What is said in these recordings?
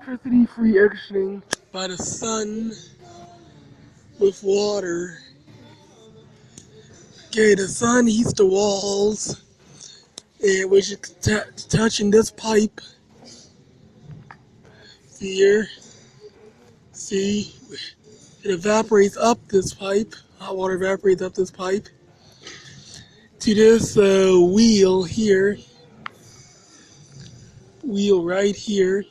electricity-free air conditioning by the sun with water. Okay, the sun heats the walls, and which is touching this pipe here. See, it evaporates up this pipe. Hot water evaporates up this pipe to this wheel here. Wheel right here.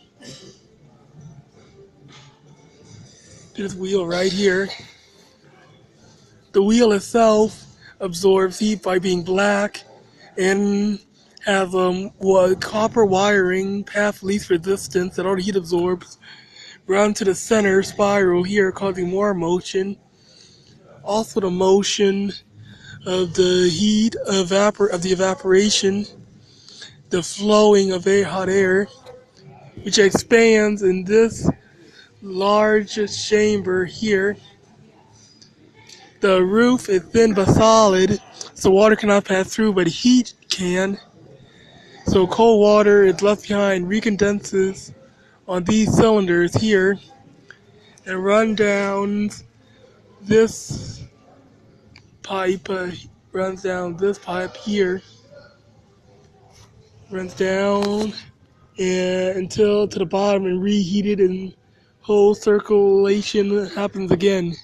This wheel right here. The wheel itself absorbs heat by being black and have copper wiring path least resistance that all the heat absorbs run to the center spiral here, causing more motion. Also the motion of the heat of the evaporation, the flowing of very hot air, which expands in this large chamber here. The roof is thin but solid, so water cannot pass through, but heat can. So cold water is left behind, recondenses on these cylinders here, and run down this pipe, runs down this pipe here, runs down and until to the bottom and reheated, and whole circulation happens again.